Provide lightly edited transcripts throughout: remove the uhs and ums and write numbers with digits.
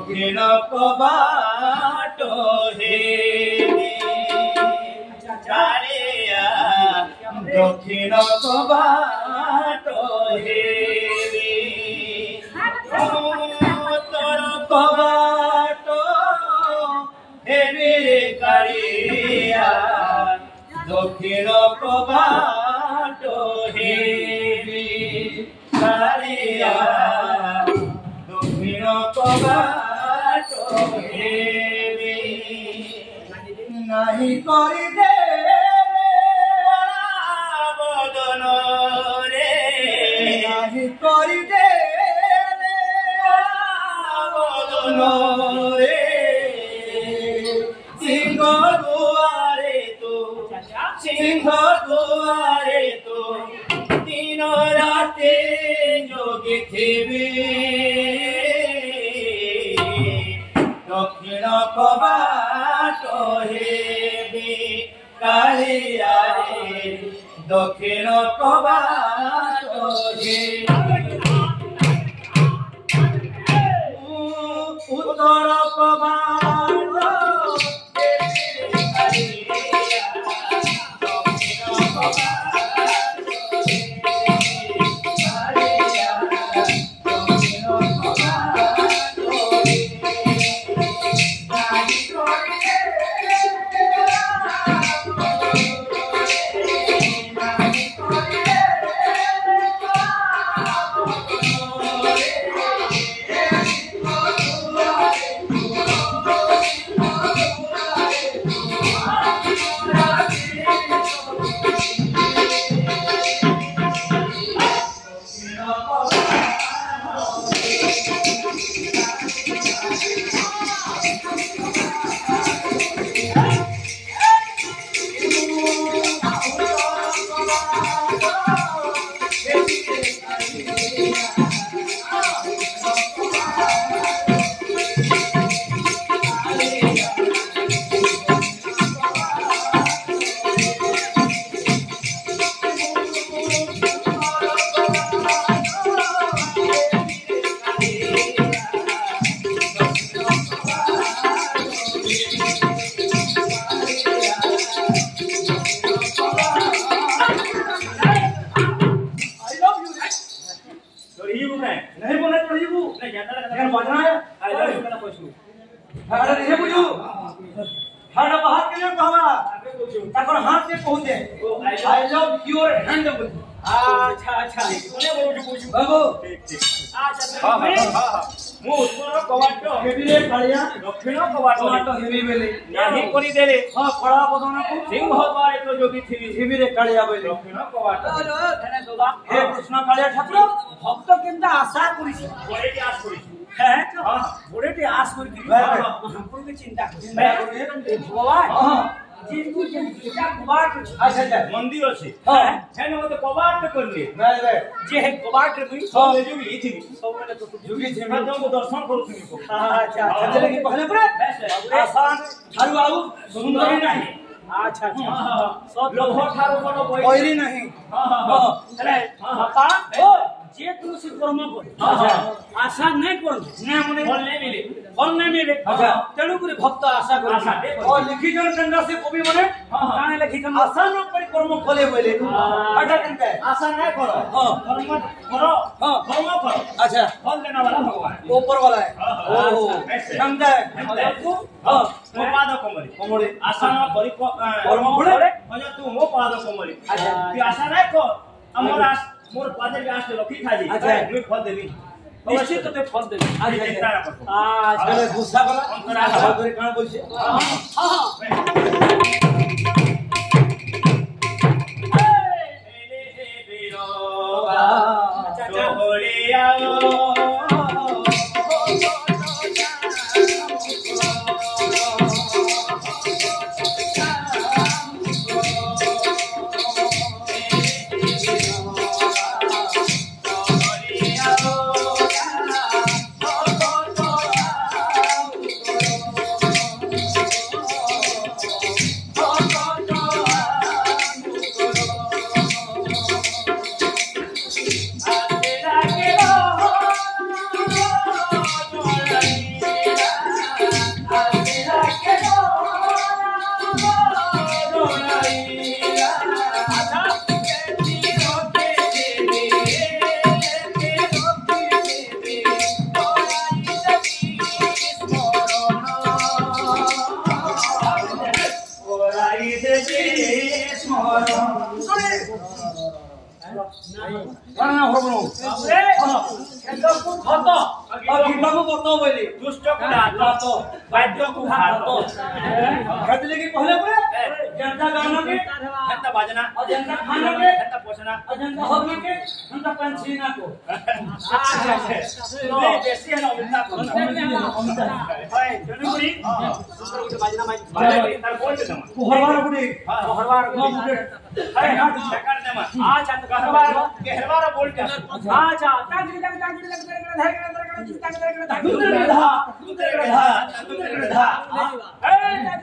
दक्षिण कबाट हेरी कालिया दक्षिण कबाट हेरी उत्तर कबाट हेरी रे कालिया दक्षिण कबाट हेरी कालिया दक्षिण कबाट हेरी नहीं करी दे बदन रे नहीं करी दे बदन रे सिंह दुआरे तो सिंह दुआरे तो दिन राते जोगी थिबी दक्षिण कबाट हेबी कालिया रे दक्षिण कबाट उत्तर कबाट दक्षिण भक्त केनता आशा करिस बड़ेटी आस करिस बड़ेटी आस करि महापुर के चिंता भगवान जिनको जेटा कबाट अच्छा अच्छा मंदिर अछि है न मते कबाट करले जे है कबाट रे सब ले जुगी थी सब ले तो जुगी थी मैं तुमको दर्शन करू थी अच्छा अच्छा लगे पहले पूरा आसान थारु बाबू सुंदरी नहीं अच्छा अच्छा सब लोग ठारो बड़ो कोइरी नहीं हां अरे पापा ओ जे तू से कर्म कर आशा नहीं कर ना मने फल नहीं मिले अच्छा तेणु करे भक्त आशा कर और लिखी जन चंदा से कवि मने काने लिखी जन आशा न कर कर्म फले बोले हटा कनके आशा नहीं करो कर्म करो कर्म करो अच्छा फल देने वाला भगवान ऊपर वाला है ओहो समझा तू मो पाद कमरे आशा न करी कर्म फले म्हणजे तू मो पाद कमरे अच्छा तू आशा नहीं कर हमर मोर पादे के आस्ते लखी खाजी अच्छा मैं फल देबी निश्चित ते फल देबी आज चिंता न कर चले गुस्सा करा अंतरा हाल करे कान बोलछे हां ए बीरोगा चोहले आओ কারণ হবো রে এতকু খত গীতাକୁ କତ ବୋଲି দুষ্টকু হাত বাদ্যকু হাত ଖାଇଥିଲେ କି କହିଲେ ପରେ ଯେନ୍ତା ଗାନା କେ হেতা বাজনা ଯେନ୍ତା ଖାନା କେ হেতা পোষনা ଯେନ୍ତା ହବନା କେ ସେନ୍ତା ପାଞ୍ଚି ନା ko আচ্ছা আচ্ছা বেশি হলো অমিতা করনা হয় জনপুরি সুন্দর গুটে বাজনা বাজনা তার বলতে দাও কুহরবার গুಡಿ হরবার গুಡಿ হ্যাঁ শেখার দেমা আচ্ছা তো হরবার কেহরবার বলটা আচ্ছা তাগড়ি তাগড়ি দুন্দরে ধা দুন্দরে ধা দুন্দরে ধা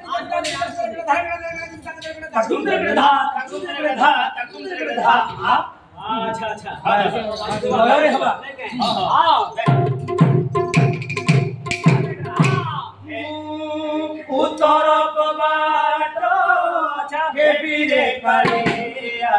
দুন্দরে ধা দুন্দরে ধা দুন্দরে ধা আচ্ছা আচ্ছা আরে হবা উত্তর কবাট কে বিরে কালিয়া